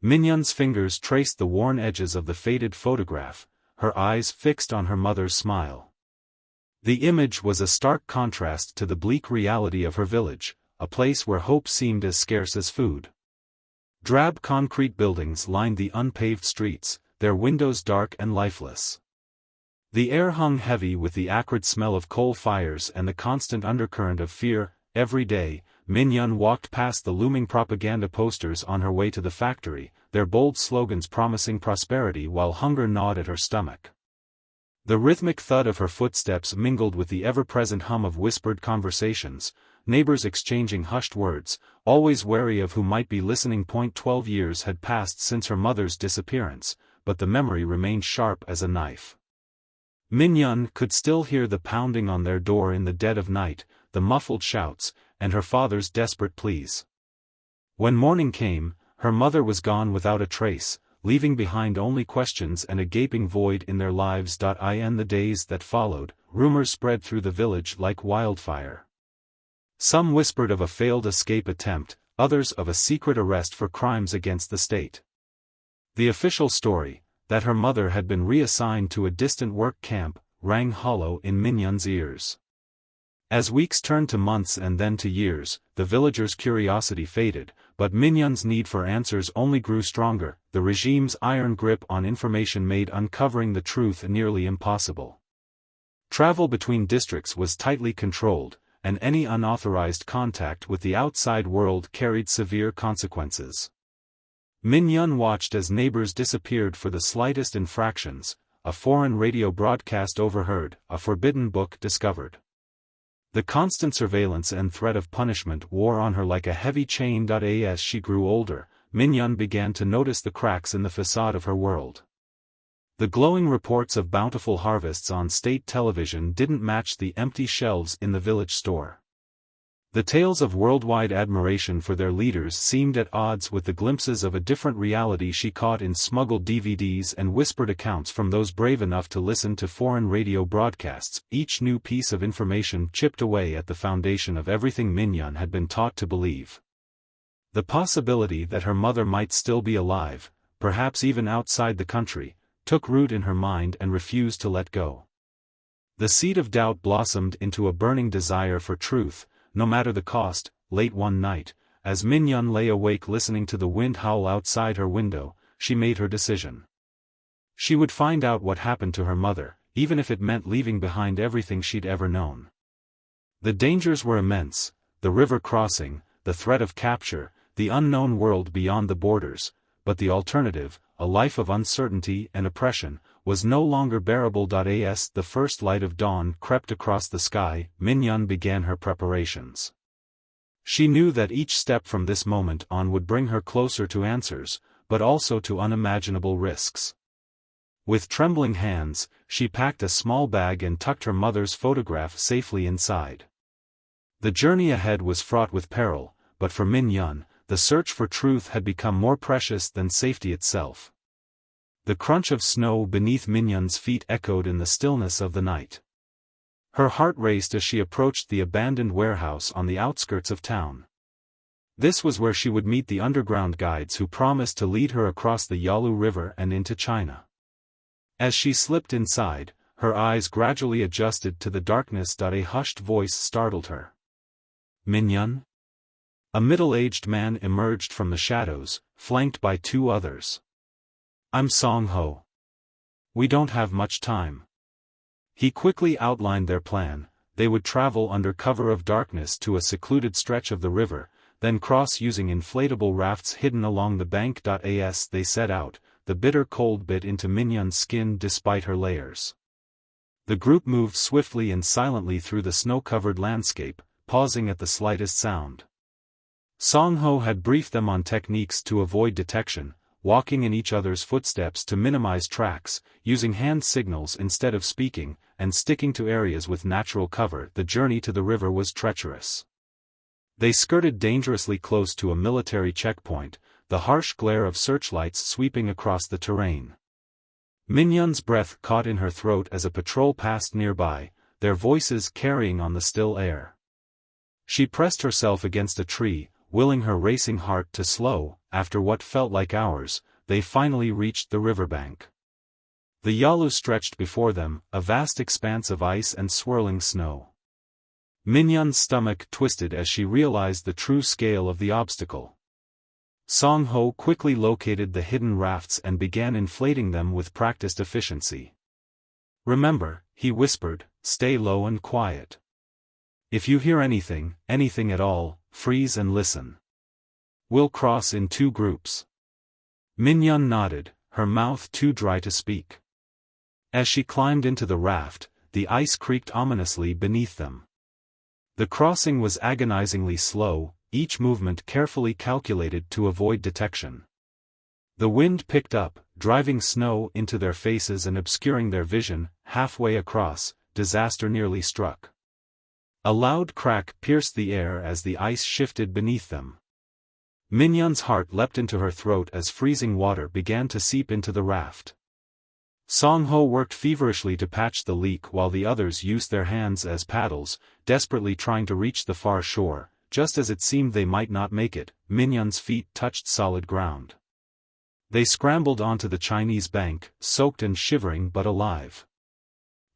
Min-yeon's fingers traced the worn edges of the faded photograph, her eyes fixed on her mother's smile. The image was a stark contrast to the bleak reality of her village, a place where hope seemed as scarce as food. Drab concrete buildings lined the unpaved streets, their windows dark and lifeless. The air hung heavy with the acrid smell of coal fires and the constant undercurrent of fear. Every day, Min-yeon walked past the looming propaganda posters on her way to the factory, their bold slogans promising prosperity while hunger gnawed at her stomach. The rhythmic thud of her footsteps mingled with the ever-present hum of whispered conversations, neighbors exchanging hushed words, always wary of who might be listening. 12 years had passed since her mother's disappearance, but the memory remained sharp as a knife. Min-yeon could still hear the pounding on their door in the dead of night, the muffled shouts, and her father's desperate pleas. When morning came, her mother was gone without a trace, leaving behind only questions and a gaping void in their lives. In the days that followed, rumors spread through the village like wildfire. Some whispered of a failed escape attempt, others of a secret arrest for crimes against the state. The official story, that her mother had been reassigned to a distant work camp, rang hollow in Min-yeon's ears. As weeks turned to months and then to years, the villagers' curiosity faded, but Min-yeon's need for answers only grew stronger. The regime's iron grip on information made uncovering the truth nearly impossible. Travel between districts was tightly controlled, and any unauthorized contact with the outside world carried severe consequences. Min-yeon watched as neighbors disappeared for the slightest infractions, a foreign radio broadcast overheard, a forbidden book discovered. The constant surveillance and threat of punishment wore on her like a heavy chain. As she grew older, Min-yeon began to notice the cracks in the facade of her world. The glowing reports of bountiful harvests on state television didn't match the empty shelves in the village store. The tales of worldwide admiration for their leaders seemed at odds with the glimpses of a different reality she caught in smuggled DVDs and whispered accounts from those brave enough to listen to foreign radio broadcasts. Each new piece of information chipped away at the foundation of everything Min-yeon had been taught to believe. The possibility that her mother might still be alive, perhaps even outside the country, took root in her mind and refused to let go. The seed of doubt blossomed into a burning desire for truth, no matter the cost. Late one night, as Min-yeon lay awake listening to the wind howl outside her window, she made her decision. She would find out what happened to her mother, even if it meant leaving behind everything she'd ever known. The dangers were immense, the river crossing, the threat of capture, the unknown world beyond the borders, but the alternative, a life of uncertainty and oppression, was no longer bearable. As the first light of dawn crept across the sky, Min-yeon began her preparations. She knew that each step from this moment on would bring her closer to answers, but also to unimaginable risks. With trembling hands, she packed a small bag and tucked her mother's photograph safely inside. The journey ahead was fraught with peril, but for Min-yeon, the search for truth had become more precious than safety itself. The crunch of snow beneath Min-yeon's feet echoed in the stillness of the night. Her heart raced as she approached the abandoned warehouse on the outskirts of town. This was where she would meet the underground guides who promised to lead her across the Yalu River and into China. As she slipped inside, her eyes gradually adjusted to the darkness. A hushed voice startled her. "Min-yeon?" A middle-aged man emerged from the shadows, flanked by two others. "I'm Song-ho. We don't have much time." He quickly outlined their plan. They would travel under cover of darkness to a secluded stretch of the river, then cross using inflatable rafts hidden along the bank. As they set out, the bitter cold bit into Min-yeon's skin despite her layers. The group moved swiftly and silently through the snow-covered landscape, pausing at the slightest sound. Song-ho had briefed them on techniques to avoid detection, walking in each other's footsteps to minimize tracks, using hand signals instead of speaking, and sticking to areas with natural cover. The journey to the river was treacherous. They skirted dangerously close to a military checkpoint, the harsh glare of searchlights sweeping across the terrain. Min-yeon's breath caught in her throat as a patrol passed nearby, their voices carrying on the still air. She pressed herself against a tree, willing her racing heart to slow. After what felt like hours, they finally reached the riverbank. The Yalu stretched before them, a vast expanse of ice and swirling snow. Min-yeon's stomach twisted as she realized the true scale of the obstacle. Song-ho quickly located the hidden rafts and began inflating them with practiced efficiency. "Remember," he whispered, "stay low and quiet. If you hear anything at all, freeze and listen. We'll cross in 2 groups." Min-yeon nodded, her mouth too dry to speak. As she climbed into the raft, the ice creaked ominously beneath them. The crossing was agonizingly slow, each movement carefully calculated to avoid detection. The wind picked up, driving snow into their faces and obscuring their vision. Halfway across, disaster nearly struck. A loud crack pierced the air as the ice shifted beneath them. Min-yeon's heart leapt into her throat as freezing water began to seep into the raft. Song-ho worked feverishly to patch the leak while the others used their hands as paddles, desperately trying to reach the far shore. Just as it seemed they might not make it, Min-yeon's feet touched solid ground. They scrambled onto the Chinese bank, soaked and shivering but alive.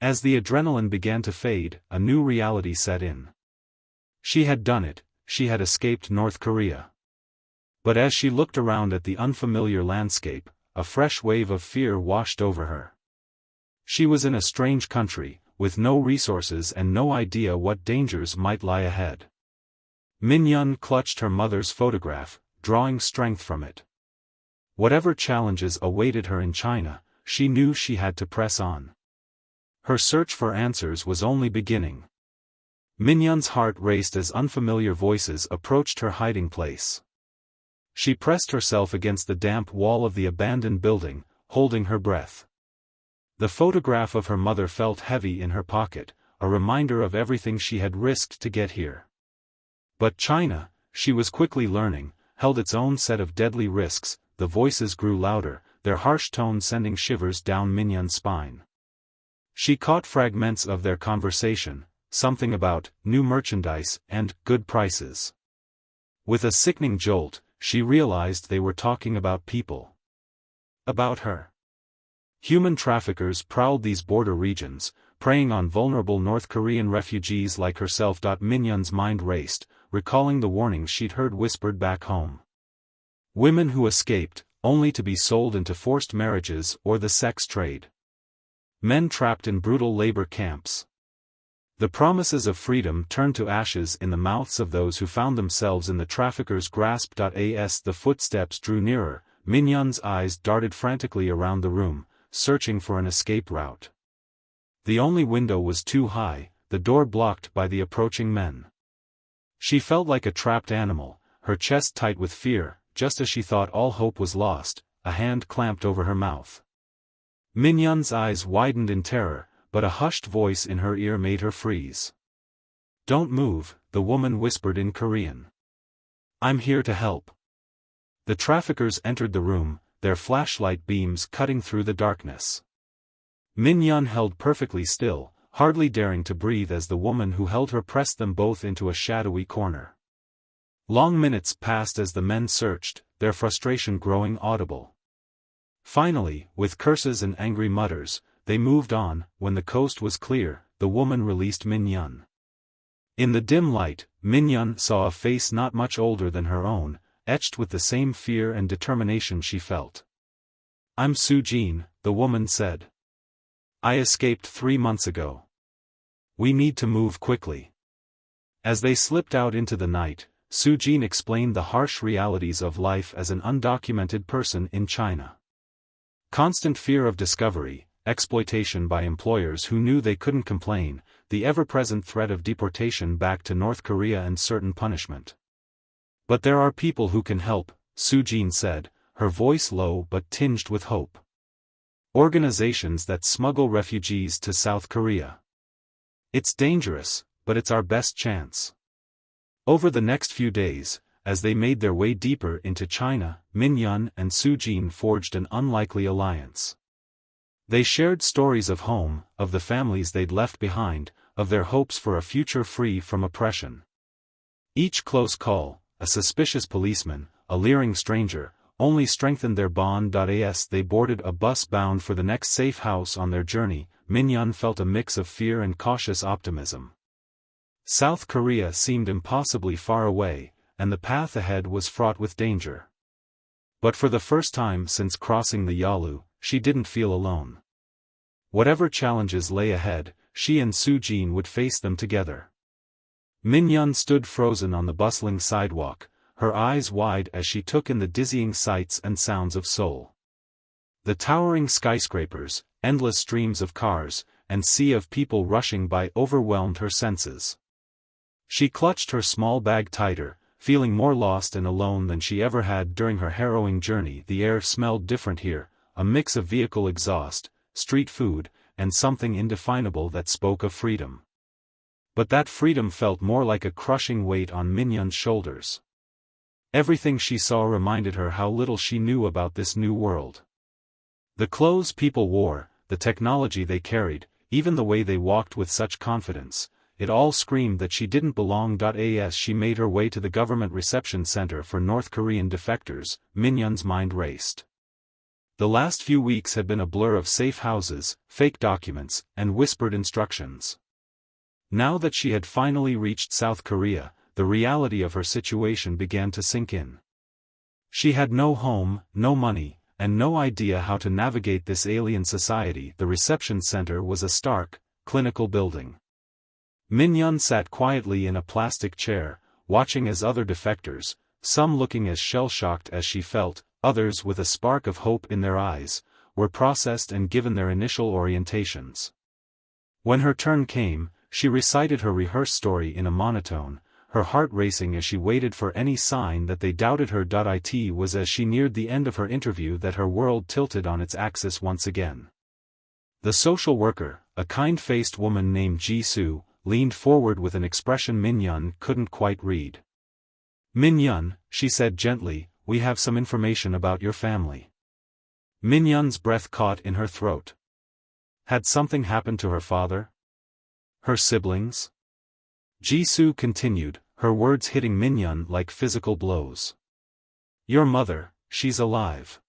As the adrenaline began to fade, a new reality set in. She had done it, she had escaped North Korea. But as she looked around at the unfamiliar landscape, a fresh wave of fear washed over her. She was in a strange country, with no resources and no idea what dangers might lie ahead. Min-yeon clutched her mother's photograph, drawing strength from it. Whatever challenges awaited her in China, she knew she had to press on. Her search for answers was only beginning. Min-yeon's heart raced as unfamiliar voices approached her hiding place. She pressed herself against the damp wall of the abandoned building, holding her breath. The photograph of her mother felt heavy in her pocket, a reminder of everything she had risked to get here. But China, she was quickly learning, held its own set of deadly risks. The voices grew louder, their harsh tones sending shivers down Min-yeon's spine. She caught fragments of their conversation, something about new merchandise and good prices. With a sickening jolt, she realized they were talking about people. About her. Human traffickers prowled these border regions, preying on vulnerable North Korean refugees like herself. Min-yeon's mind raced, recalling the warnings she'd heard whispered back home. Women who escaped, only to be sold into forced marriages or the sex trade. Men trapped in brutal labor camps. The promises of freedom turned to ashes in the mouths of those who found themselves in the traffickers' grasp. As the footsteps drew nearer, Min-yeon's eyes darted frantically around the room, searching for an escape route. The only window was too high, the door blocked by the approaching men. She felt like a trapped animal, her chest tight with fear. Just as she thought all hope was lost, a hand clamped over her mouth. Min-yeon's eyes widened in terror, but a hushed voice in her ear made her freeze. "Don't move," the woman whispered in Korean. "I'm here to help." The traffickers entered the room, their flashlight beams cutting through the darkness. Min-yeon held perfectly still, hardly daring to breathe as the woman who held her pressed them both into a shadowy corner. Long minutes passed as the men searched, their frustration growing audible. Finally, with curses and angry mutters, they moved on. When the coast was clear, the woman released Min-yeon. In the dim light, Min-yeon saw a face not much older than her own, etched with the same fear and determination she felt. "I'm Soo-yeon," the woman said. "I escaped 3 months ago. We need to move quickly." As they slipped out into the night, Soo-yeon explained the harsh realities of life as an undocumented person in China. Constant fear of discovery, exploitation by employers who knew they couldn't complain, the ever-present threat of deportation back to North Korea and certain punishment. "But there are people who can help," Soo-yeon said, her voice low but tinged with hope. "Organizations that smuggle refugees to South Korea. It's dangerous, but it's our best chance." Over the next few days, as they made their way deeper into China, Min-yeon and Soo-yeon forged an unlikely alliance. They shared stories of home, of the families they'd left behind, of their hopes for a future free from oppression. Each close call, a suspicious policeman, a leering stranger, only strengthened their bond. As they boarded a bus bound for the next safe house on their journey, Min-yeon felt a mix of fear and cautious optimism. South Korea seemed impossibly far away, and the path ahead was fraught with danger. But for the first time since crossing the Yalu, she didn't feel alone. Whatever challenges lay ahead, she and Soo-yeon would face them together. Min-yeon stood frozen on the bustling sidewalk, her eyes wide as she took in the dizzying sights and sounds of Seoul. The towering skyscrapers, endless streams of cars, and sea of people rushing by overwhelmed her senses. She clutched her small bag tighter, feeling more lost and alone than she ever had during her harrowing journey. The air smelled different here, a mix of vehicle exhaust, street food, and something indefinable that spoke of freedom. But that freedom felt more like a crushing weight on Min-yeon's shoulders. Everything she saw reminded her how little she knew about this new world. The clothes people wore, the technology they carried, even the way they walked with such confidence, it all screamed that she didn't belong. As she made her way to the government reception center for North Korean defectors, Min-yeon's mind raced. The last few weeks had been a blur of safe houses, fake documents, and whispered instructions. Now that she had finally reached South Korea, the reality of her situation began to sink in. She had no home, no money, and no idea how to navigate this alien society. The reception center was a stark, clinical building. Min-yeon sat quietly in a plastic chair, watching as other defectors, some looking as shell-shocked as she felt, others with a spark of hope in their eyes, were processed and given their initial orientations. When her turn came, she recited her rehearsed story in a monotone, her heart racing as she waited for any sign that they doubted her. It was as she neared the end of her interview that her world tilted on its axis once again. The social worker, a kind-faced woman named Ji-soo, leaned forward with an expression Min-yeon couldn't quite read. "Min-yeon," she said gently, "we have some information about your family." Min-yeon's breath caught in her throat. Had something happened to her father? Her siblings? Ji-soo continued, her words hitting Min-yeon like physical blows. "Your mother, she's alive.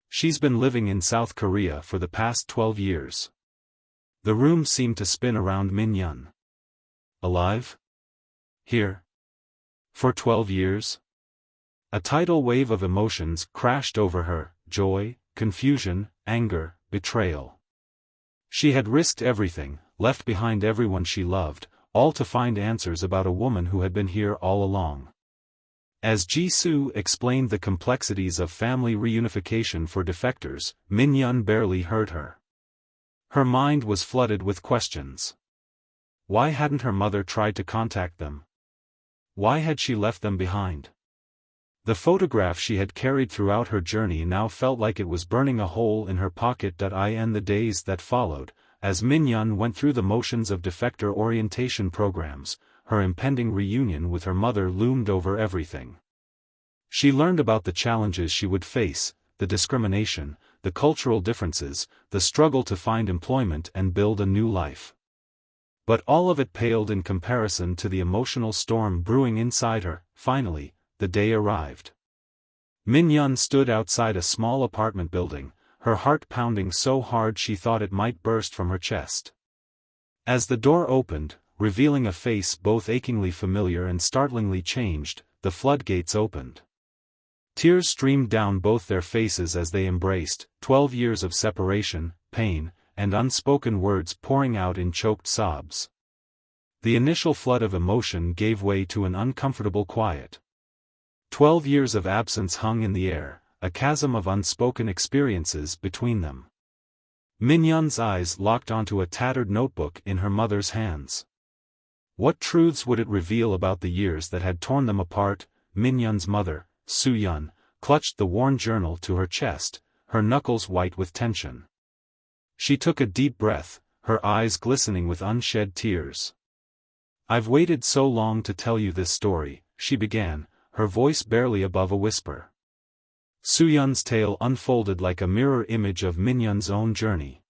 She's been living in South Korea for the past 12 years. The room seemed to spin around Min-yeon. Alive? Here? For 12 years? A tidal wave of emotions crashed over her, joy, confusion, anger, betrayal. She had risked everything, left behind everyone she loved, all to find answers about a woman who had been here all along. As Ji-soo explained the complexities of family reunification for defectors, Min-yeon barely heard her. Her mind was flooded with questions. Why hadn't her mother tried to contact them? Why had she left them behind? The photograph she had carried throughout her journey now felt like it was burning a hole in her pocket. In the days that followed, as Min-yeon went through the motions of defector orientation programs, her impending reunion with her mother loomed over everything. She learned about the challenges she would face, the discrimination, the cultural differences, the struggle to find employment and build a new life. But all of it paled in comparison to the emotional storm brewing inside her. Finally, the day arrived. Min-yeon stood outside a small apartment building, her heart pounding so hard she thought it might burst from her chest. As the door opened, revealing a face both achingly familiar and startlingly changed, the floodgates opened. Tears streamed down both their faces as they embraced, 12 years of separation, pain, and unspoken words pouring out in choked sobs. The initial flood of emotion gave way to an uncomfortable quiet. 12 years of absence hung in the air, a chasm of unspoken experiences between them. Min-yeon's eyes locked onto a tattered notebook in her mother's hands. What truths would it reveal about the years that had torn them apart? Min-yeon's mother, Soo-yeon, clutched the worn journal to her chest, her knuckles white with tension. She took a deep breath, her eyes glistening with unshed tears. "I've waited so long to tell you this story," she began, her voice barely above a whisper. Soo-yeon's tale unfolded like a mirror image of Min-yeon's own journey.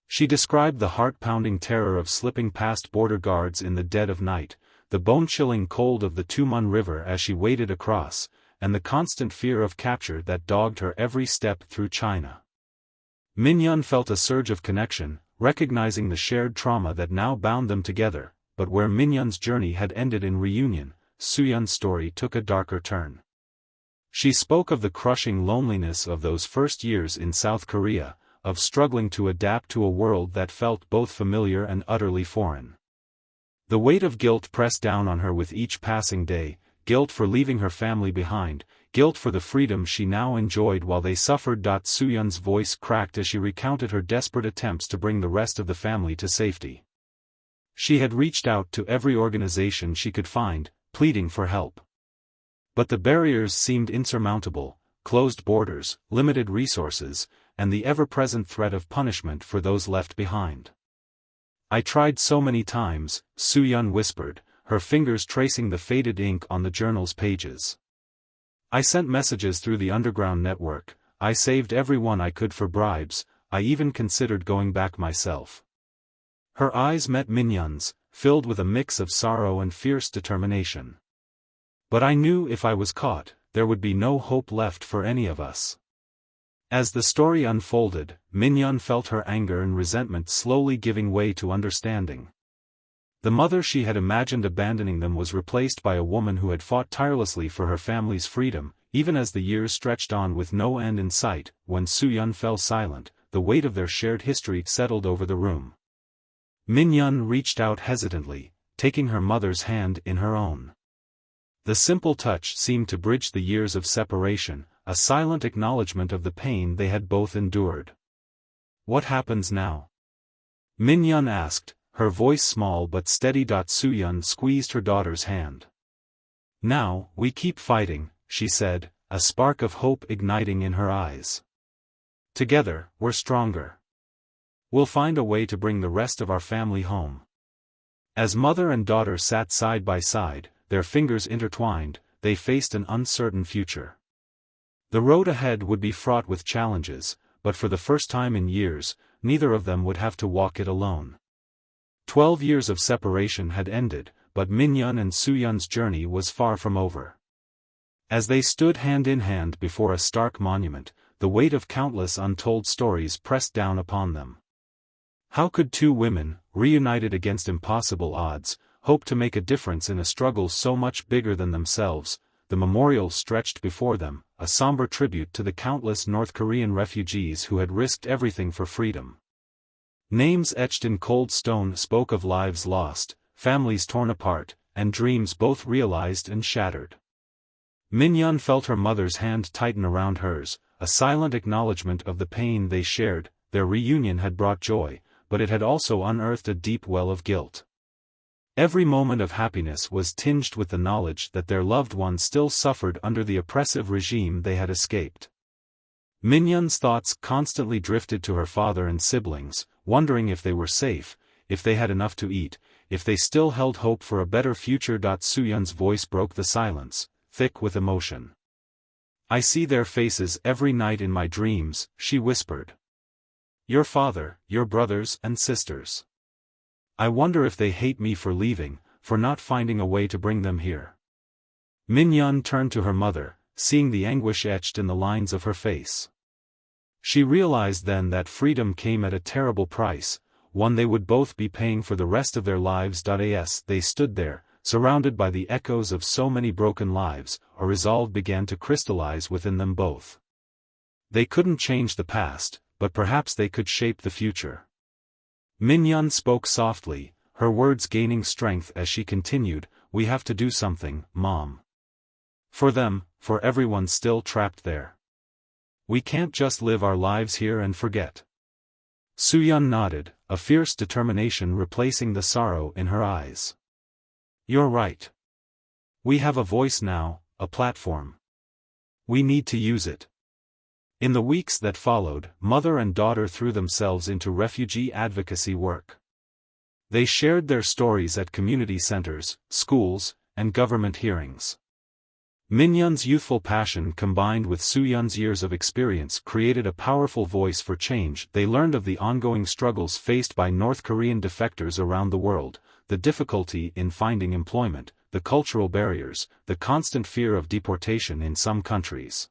She described the heart-pounding terror of slipping past border guards in the dead of night, the bone-chilling cold of the Tumun River as she waded across, and the constant fear of capture that dogged her every step through China. Min-yeon felt a surge of connection, recognizing the shared trauma that now bound them together, but where Min-yeon's journey had ended in reunion, Soo-yeon's story took a darker turn. She spoke of the crushing loneliness of those first years in South Korea, of struggling to adapt to a world that felt both familiar and utterly foreign. The weight of guilt pressed down on her with each passing day, guilt for leaving her family behind, guilt for the freedom she now enjoyed while they suffered. Soo-yeon's voice cracked as she recounted her desperate attempts to bring the rest of the family to safety. She had reached out to every organization she could find, pleading for help. But the barriers seemed insurmountable: closed borders, limited resources, and the ever-present threat of punishment for those left behind. "I tried so many times," Soo-yeon whispered, her fingers tracing the faded ink on the journal's pages. "I sent messages through the underground network, I saved everyone I could for bribes, I even considered going back myself." Her eyes met Min-yeon's, filled with a mix of sorrow and fierce determination. "But I knew if I was caught, there would be no hope left for any of us." As the story unfolded, Min-yeon felt her anger and resentment slowly giving way to understanding. The mother she had imagined abandoning them was replaced by a woman who had fought tirelessly for her family's freedom, even as the years stretched on with no end in sight. When Soo-yeon fell silent, the weight of their shared history settled over the room. Min-yeon reached out hesitantly, taking her mother's hand in her own. The simple touch seemed to bridge the years of separation, a silent acknowledgement of the pain they had both endured. "What happens now?" Min-yeon asked, her voice small but steady. Soo-yeon squeezed her daughter's hand. "Now, we keep fighting," she said, a spark of hope igniting in her eyes. "Together, we're stronger. We'll find a way to bring the rest of our family home." As mother and daughter sat side by side, their fingers intertwined, they faced an uncertain future. The road ahead would be fraught with challenges, but for the first time in years, neither of them would have to walk it alone. 12 years of separation had ended, but Min-yeon and Soo-yeon's journey was far from over. As they stood hand in hand before a stark monument, the weight of countless untold stories pressed down upon them. How could two women, reunited against impossible odds, hope to make a difference in a struggle so much bigger than themselves? The memorial stretched before them, a somber tribute to the countless North Korean refugees who had risked everything for freedom. Names etched in cold stone spoke of lives lost, families torn apart, and dreams both realized and shattered. Min-yeon felt her mother's hand tighten around hers, a silent acknowledgement of the pain they shared. Their reunion had brought joy, but it had also unearthed a deep well of guilt. Every moment of happiness was tinged with the knowledge that their loved one still suffered under the oppressive regime they had escaped. Min-yeon's thoughts constantly drifted to her father and siblings, wondering if they were safe, if they had enough to eat, if they still held hope for a better future. Soo-yeon's voice broke the silence, thick with emotion. "I see their faces every night in my dreams," she whispered. "Your father, your brothers and sisters. I wonder if they hate me for leaving, for not finding a way to bring them here." Min-yeon turned to her mother, seeing the anguish etched in the lines of her face. She realized then that freedom came at a terrible price, one they would both be paying for the rest of their lives. As they stood there, surrounded by the echoes of so many broken lives, a resolve began to crystallize within them both. They couldn't change the past, but perhaps they could shape the future. Min-yeon spoke softly, her words gaining strength as she continued, "We have to do something, Mom. For them, for everyone still trapped there. We can't just live our lives here and forget." Soo-yeon nodded, a fierce determination replacing the sorrow in her eyes. "You're right. We have a voice now, a platform. We need to use it." In the weeks that followed, mother and daughter threw themselves into refugee advocacy work. They shared their stories at community centers, schools, and government hearings. Min-yeon's youthful passion combined with Soo-yeon's years of experience created a powerful voice for change. They learned of the ongoing struggles faced by North Korean defectors around the world, the difficulty in finding employment, the cultural barriers, the constant fear of deportation in some countries.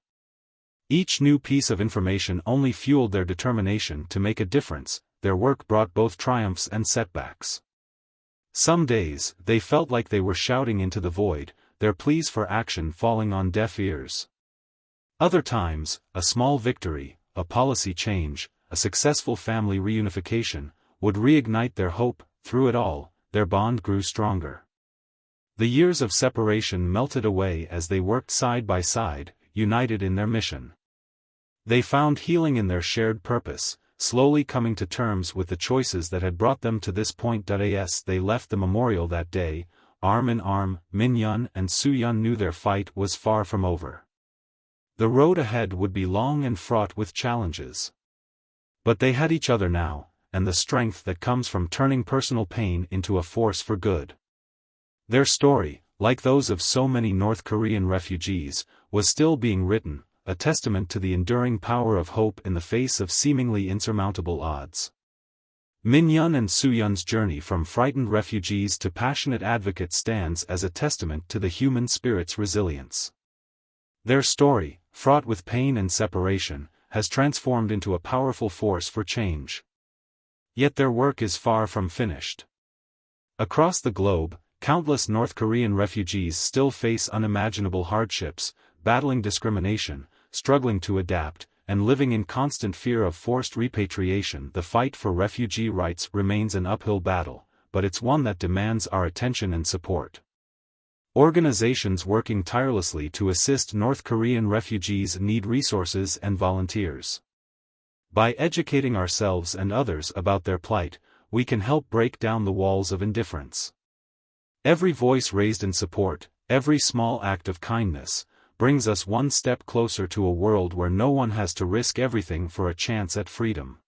Each new piece of information only fueled their determination to make a difference. Their work brought both triumphs and setbacks. Some days, they felt like they were shouting into the void, their pleas for action falling on deaf ears. Other times, a small victory, a policy change, a successful family reunification, would reignite their hope. Through it all, their bond grew stronger. The years of separation melted away as they worked side by side, united in their mission. They found healing in their shared purpose, slowly coming to terms with the choices that had brought them to this point. As they left the memorial that day, arm in arm, Min-yeon and Soo-yeon knew their fight was far from over. The road ahead would be long and fraught with challenges. But they had each other now, and the strength that comes from turning personal pain into a force for good. Their story, like those of so many North Korean refugees, was still being written, a testament to the enduring power of hope in the face of seemingly insurmountable odds. Min-yeon and Soo-yeon's journey from frightened refugees to passionate advocates stands as a testament to the human spirit's resilience. Their story, fraught with pain and separation, has transformed into a powerful force for change. Yet their work is far from finished. Across the globe, countless North Korean refugees still face unimaginable hardships, battling discrimination, struggling to adapt, and living in constant fear of forced repatriation. The fight for refugee rights remains an uphill battle, but it's one that demands our attention and support. Organizations working tirelessly to assist North Korean refugees need resources and volunteers. By educating ourselves and others about their plight, we can help break down the walls of indifference. Every voice raised in support, every small act of kindness, brings us one step closer to a world where no one has to risk everything for a chance at freedom.